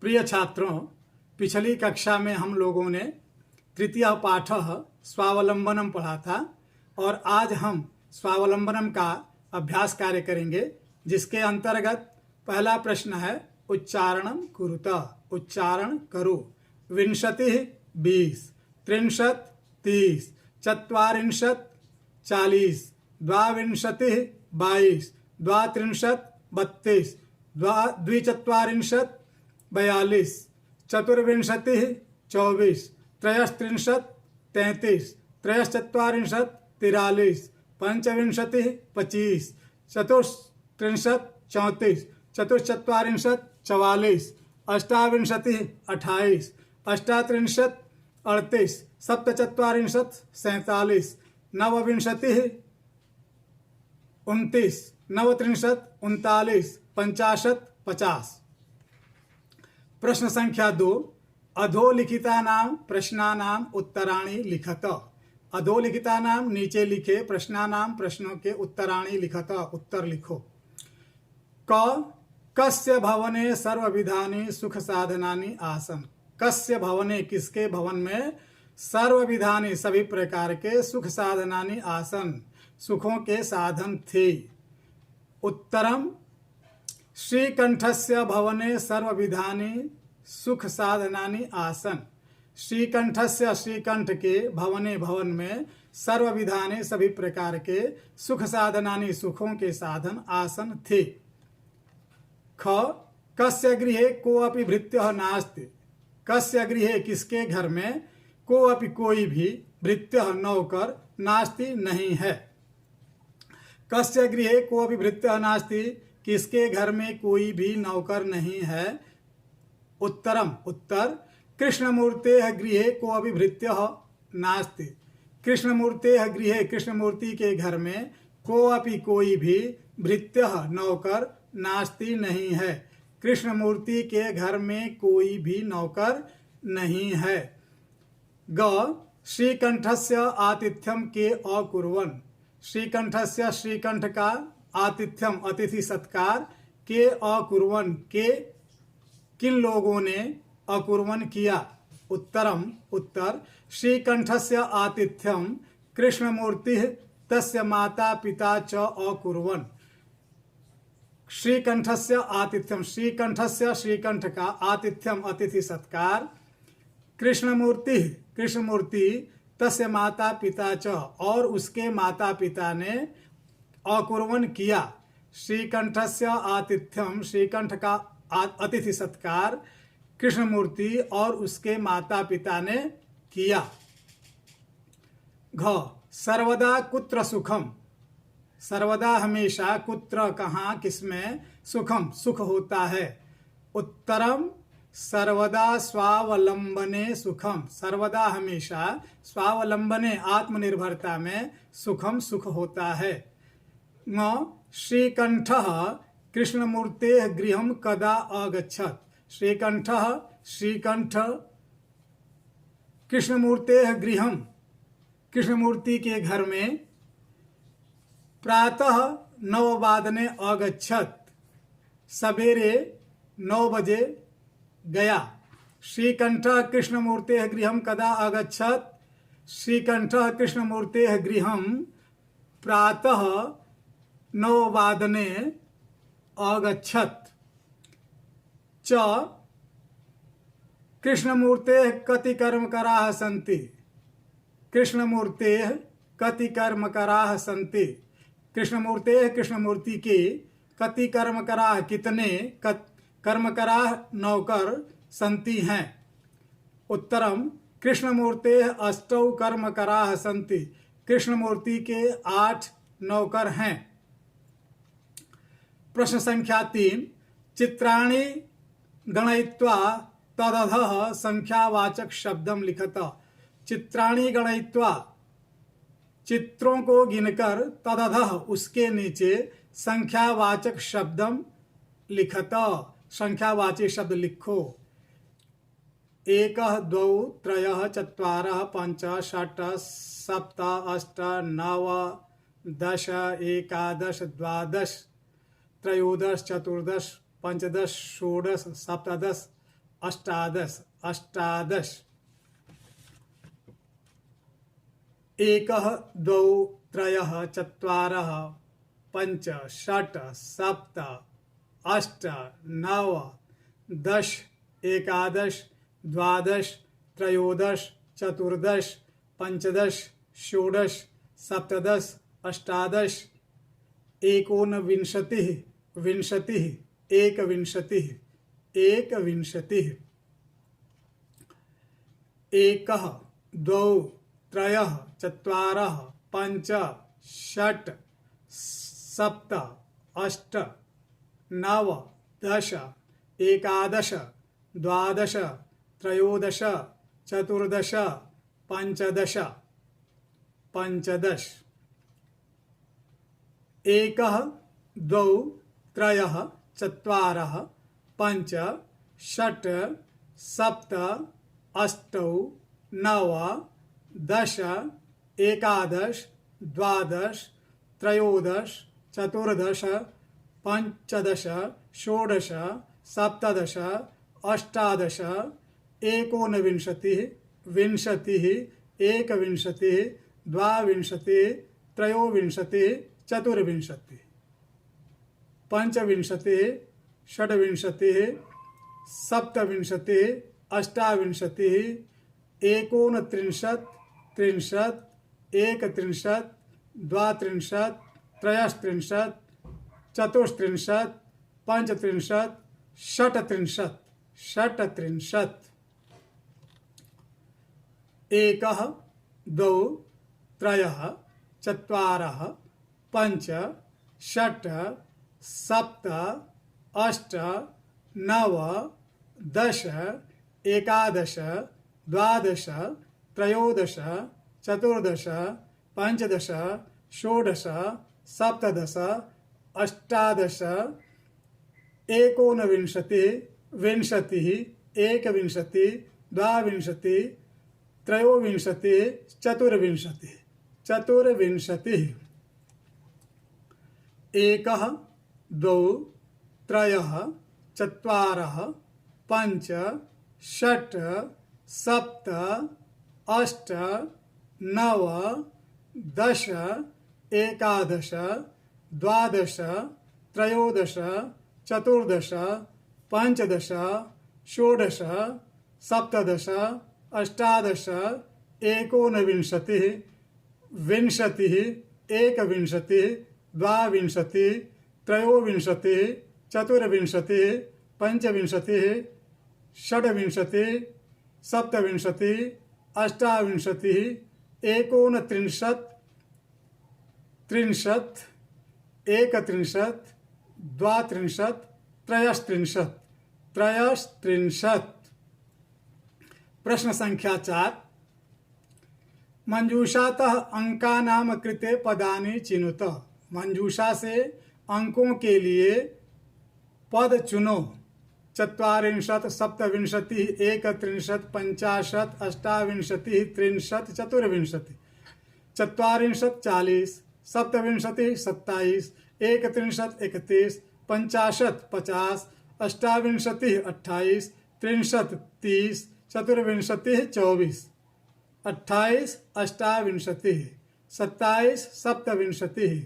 प्रिय छात्रों, पिछली कक्षा में हम लोगों ने तृतीय पाठ स्वावलंबनम पढ़ा था और आज हम स्वावलंबनम का अभ्यास कार्य करेंगे, जिसके अंतर्गत पहला प्रश्न है उच्चारणम कुरुत, उच्चारण करो। विंशतिः 20, त्रिंशत् 30, चत्वारिंशत् 40, द्वाविंशतिः 22, द्वात्रिंशत् 32, द्विचत्वारिंशत् 42, चतुर्विंशतिः 24, त्रयस्त्रिंशत् 33, त्रयश्चत्वारिंशत् 43, पंचविंशतिः 25, चतुस्त्रिंशत् 34, चतुश्चत्वारिंशत् 44, अष्टाविंशतिः 28, अष्टात्रिंशत् 38, सप्तचत्वारिंशत् 47, नवविंशतिः 29, नवत्रिंशत् 39, पंचाशत् 50। प्रश्न संख्या 2, अधोलिखितानां प्रश्नानां उत्तराणि लिखत। अधोलिखितानां नीचे लिखे प्रश्नानां प्रश्नों के उत्तराणि लिखत, उत्तर लिखो। कस्य भवने सर्वविधानि सुख साधनानि आसन। कस्य भवने, किसके भवन में, सर्वविधानि सभी प्रकार के सुख साधनानि आसन, सुखों के साधन थे। उत्तरम श्रीकंठस्य भवने सर्वविधानि सुख साधनानि आसन। श्रीकंठस्य, श्रीकंठ के भवने, भवन में, सर्वविधानि सभी प्रकार के सुख साधनानि सुखों के साधन आसन थे। ख कस्य गृहे कोऽपि भृत्यः नास्ति। कस्य गृहे, किसके घर में, कोऽपि कोई भी, भृत्यः नौकर, नास्ति नहीं है। कस्य गृहे कोऽपि भृत्यः नास्ति, किसके घर में कोई भी नौकर नहीं है। उत्तरम, उत्तर कृष्णमूर्तेः गृहे कोऽपि भृत्यः नास्ति। कृष्णमूर्तेः गृहे, कृष्णमूर्ति के घर में, कोऽपि कोई भी, भृत्यः नौकर, नास्ति नहीं है। कृष्णमूर्ति के घर में कोई भी नौकर नहीं है। ग श्रीकंठस्य आतिथ्यम के अकुर्वन्। श्रीकंठस्य, श्रीकंठ का, आतिथ्यम अतिथि सत्कार, के अकुर्वन् के किन लोगों ने, अकुर्वन् किया। उत्तरम, उत्तर श्रीकंठस्य आतिथ्यम कृष्णमूर्तिः तस्य माता पिता च अकुर्वन्। श्रीकंठस्य आतिथ्यम, श्रीकंठस्य, श्रीकंठ का, आतिथ्यम अतिथि सत्कार, कृष्णमूर्ति, कृष्णमूर्ति, तस्य माता पिता च, और उसके माता पिता ने, अकुर्वन् किया। श्रीकंठस्य आतिथ्यम, श्रीकंठ का अतिथि सत्कार, कृष्णमूर्ति और उसके माता पिता ने किया। घ सर्वदा कुत्र सुखम। सर्वदा हमेशा, कुत्र कहाँ, किसमें, सुखम सुख होता है। उत्तरम सर्वदा स्वावलंबने सुखम। सर्वदा हमेशा, स्वावलंबने आत्मनिर्भरता में, सुखम सुख होता है। ङ श्रीकंठः कृष्णमूर्तेः गृहं कदा अगच्छत्। श्रीकंठः, श्रीकंठ कृष्णमूर्तेः गृहं, कृष्णमूर्ति के घर में, प्रातः 9 वादने अगच्छत्, सवेरे 9 बजे गया। श्रीकंठः कृष्णमूर्तेः गृहं कदा अगच्छत्। श्रीकंठः कृष्णमूर्तेः गृहं प्रातः 9 वादने अगच्छत्। च कृष्णमूर्तेः कति कर्मकराः सन्ति। कृष्णमूर्तेः कति कर्मकराः सन्ति। कृष्णमूर्तेः, कृष्णमूर्ति के, कति कर्मकराः, कितने, कर्मकराः नौकर, सन्ति हैं। उत्तरम कृष्णमूर्तेः अष्टौ कर्मकराः सन्ति। कृष्णमूर्ति के 8 नौकर हैं। प्रश्न संख्या 3, चित्राणि गणयित्वा तदधः संख्यावाचक शब्दम लिखत। चित्राणि गणयित्वा, चित्रों को गिनकर, तदधः उसके नीचे, संख्यावाचक शब्दम लिखत, संख्यावाची शब्द लिखो। 1, 2, 3, 4, 5, 6, 7, 8, 9, 10, 11, 12, त्रयोदश, चतुर्दश, पंचदश, षोडश, सप्तदश, अष्टादश अष्टादश। एकः द्वौ त्रयः चत्वारः पञ्च षट् सप्त अष्ट नव दश एकादश द्वादश त्रयोदश चतुर्दश पंचदश षोडश सप्तदश अष्टादश एकोनविंशतिः विंशतिः एकविंशतिः एकविंशतिः। एकः द्वौ त्रयः चत्वारः पञ्च षट् सप्त अष्ट नव दश एकादश द्वादश त्रयोदश चतुर्दश पंचदश पंचदश। एकः द्वौ त्रयः चत्वारः पञ्च षट् सप्त अष्टौ नव दश एकादश द्वादश त्रयोदश चतुर्दश पंचदश षोडश सप्तदश अष्टादश एकोनविंशतिः विंशतिः एकविंशतिः द्वाविंशतिः त्रयोविंशतिः चतुर्विंशतिः पंचविंशतिः षड्विंशतिः सप्तविंशतिः अष्टाविंशतिः एकोनत्रिंशत् त्रिंशत् एकत्रिंशत् द्वात्रिंशत् त्रयस्त्रिंशत् चतुस्त्रिंशत् पंचत्रिंशत् षट्त्रिंशत् षट्त्रिंशत्। एकः द्वौ त्रयः चत्वारः पञ्च षट् सप्त अष्ट नव दश एकादश द्वादश त्रयोदश चतुर्दश पंचदश षोडश सप्तदश अष्टादश एकोनविंशतिः विंशतिः एकविंशतिः द्वाविंशतिः त्रयोविंशतिः चतुर्विंशतिः चतुर्विंशतिः। एकः द्वौ त्रयः चत्वारः पञ्च षट् सप्त अष्ट नव दश एकादश द्वादश त्रयोदश चतुर्दश पंचदश षोडश सप्तदश अष्टादश एकोनविंशतिः विंशतिः एकविंशतिः द्वाविंशतिः त्रयोविंशतिः चतुर्विंशतिः पंचविंशतिः षड्विंशतिः सप्तविंशतिः अष्टाविंशतिः एकोनत्रिंशत् त्रिंशत् एकत्रिंशत् द्वात्रिंशत् त्रयस्त्रिंशत् त्रयस्त्रिंशत्। प्रश्न संख्या 4। मंजूषातः अंकानाम कृते पदानि चिनुत। मंजूषा से अंकों के लिए पद चुनो। चत्वारिंशत् सप्तविंशतिः एकत्रिंशत् पंचाशत् अष्टाविंशतिः त्रिंशत् चतुर्विंशतिः। चत्वारिंशत् 40 सप्तविंशतिः 27 एकत्रिंशत् 31 पंचाशत् 50 अष्टाविंशतिः 28 त्रिंशत् 30 चतुर्विंशतिः 24 28 अष्टाविंशतिः 27 सप्तविंशतिः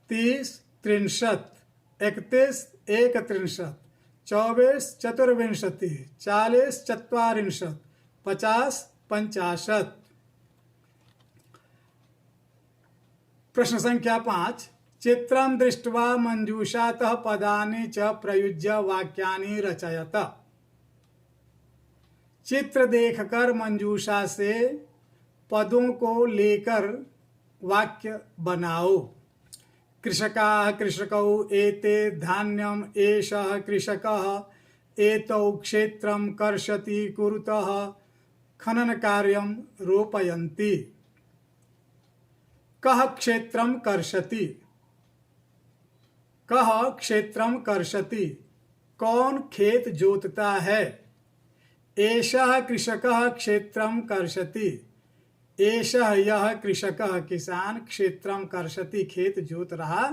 30 त्रिंशत् 31 एकत्रिंशत् 24 चतुर्विंशतिः 40 चत्वारिंशत् 50 पंचाशत्। प्रश्न संख्या 5। चित्रं दृष्ट्वा मंजूषातः पदानि च प्रयुज्य वाक्यानि रचयत। चित्र देखकर मंजूषा से पदों को लेकर वाक्य बनाओ। कृषकाः कृषकौ एते धान्यम् एषः कृषकः एतौ क्षेत्रं कर्षति कुरुतः खनन कार्यं रोपयन्ति। कः क्षेत्रं कर्षति। कः क्षेत्रं कर्षति कौन खेत जोतता है। एषः कृषकः क्षेत्रं कर्षति एषः यह कृषकः किसान क्षेत्रं कर्षति खेत जोत रहा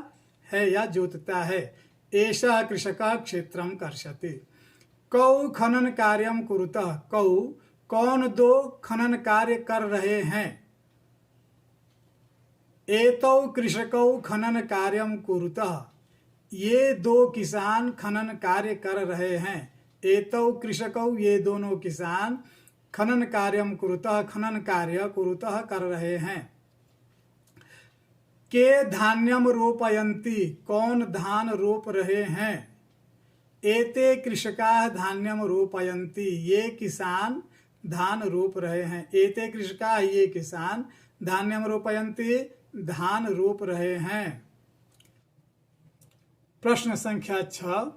है या जोतता है। एषः कृषकः क्षेत्रं कर्षति। कौ खनन कार्यम कुरुतः, कौ कौन दो खनन कार्य कर रहे हैं। एतौ कृषकौ खनन कार्यम कुरुतः, ये दो किसान खनन कार्य कर रहे हैं। एतौ कृषकौ, ये दोनों किसान खनन कार्यम कुरुतः, खनन कार्य कुरुतः कर रहे हैं। के धान्यम रोपयन्ति, कौन धान रोप रहे हैं। एते कृषकाः धान्यम रोपयन्ति, ये किसान धान रोप रहे हैं। एते कृषकाः, ये किसान धान्यम रोपयन्ति, धान रोप रहे हैं। प्रश्न संख्या 6,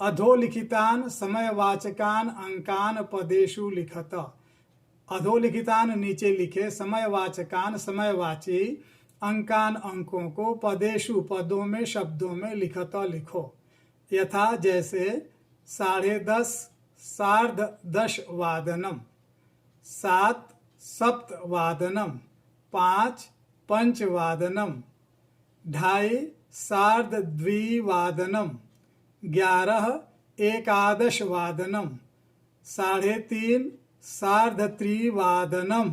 अधोलिखितान समयवाचकान अंकान पदेषु लिखत। अधोलिखितान, नीचे लिखे, समयवाचकान समयवाची, अंकान अंकों को, पदेषु पदों में, शब्दों में, लिखत लिखो। यथा जैसे 10:30 10:30 वादनम, 7 सप्तवादनम, 5 पंचवादनम, 2:30 सार्धद्विवादनम, 11 एकादश वादनम, 3:30 सार्धत्रिवादनम,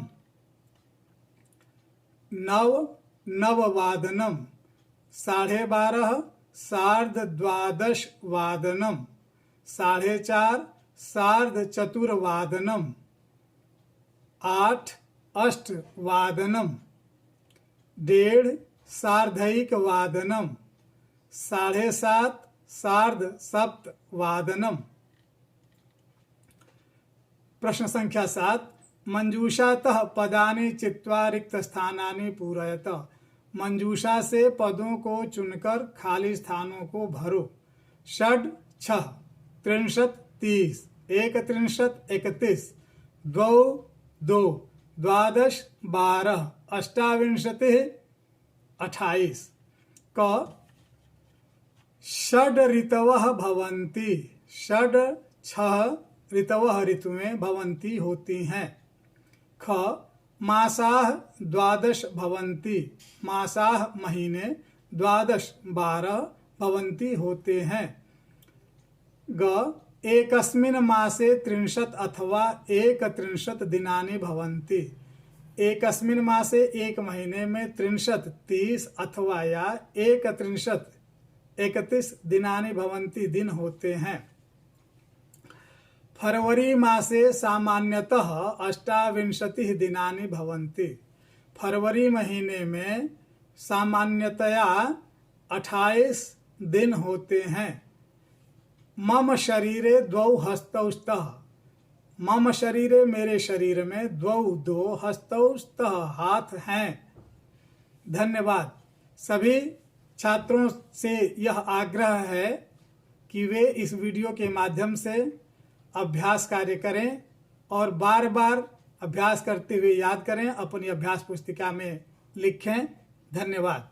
9 नववादनम, 12:30 सार्धद्वादश वादनम, 4:30 सार्धचतुर्वादनम, 8 अष्टवादनम, 1:30 सार्धैक वादनम, 7:30 सार्धसप्तवादनम। प्रश्न संख्या 7, मंजूषातः पदानि चित्वा रिक्त स्थानानि पूरयत। मंजूषा से पदों को चुनकर खाली स्थानों को भरो। 6 6 63 30 31 31 2 2 12 12 28 28। क षड् ऋतवः भवन्ति, 6 ऋतवः ऋतुएं भवन्ति होती हैं। ख मासाः 12 भवन्ति, मासाः महीने, 12 भवन्ति होते हैं। ग एकस्मिन् मासे 30 अथवा 31 दिनानि भवन्ति, एकस्मिन् मासे एक महीने में 30 अथवा या 31 दिनानि भवन्ति दिन होते हैं। फरवरी मासे सामान्यतः 28 दिनानि भवन्ति, फरवरी महीने में सामान्यतया 28 दिन होते हैं। मम शरीरे 2 हस्तौ स्तः, मम शरीरे मेरे शरीर में 2 हस्तौ स्तः हाथ हैं। धन्यवाद। सभी छात्रों से यह आग्रह है कि वे इस वीडियो के माध्यम से अभ्यास कार्य करें और बार बार अभ्यास करते हुए याद करें, अपनी अभ्यास पुस्तिका में लिखें। धन्यवाद।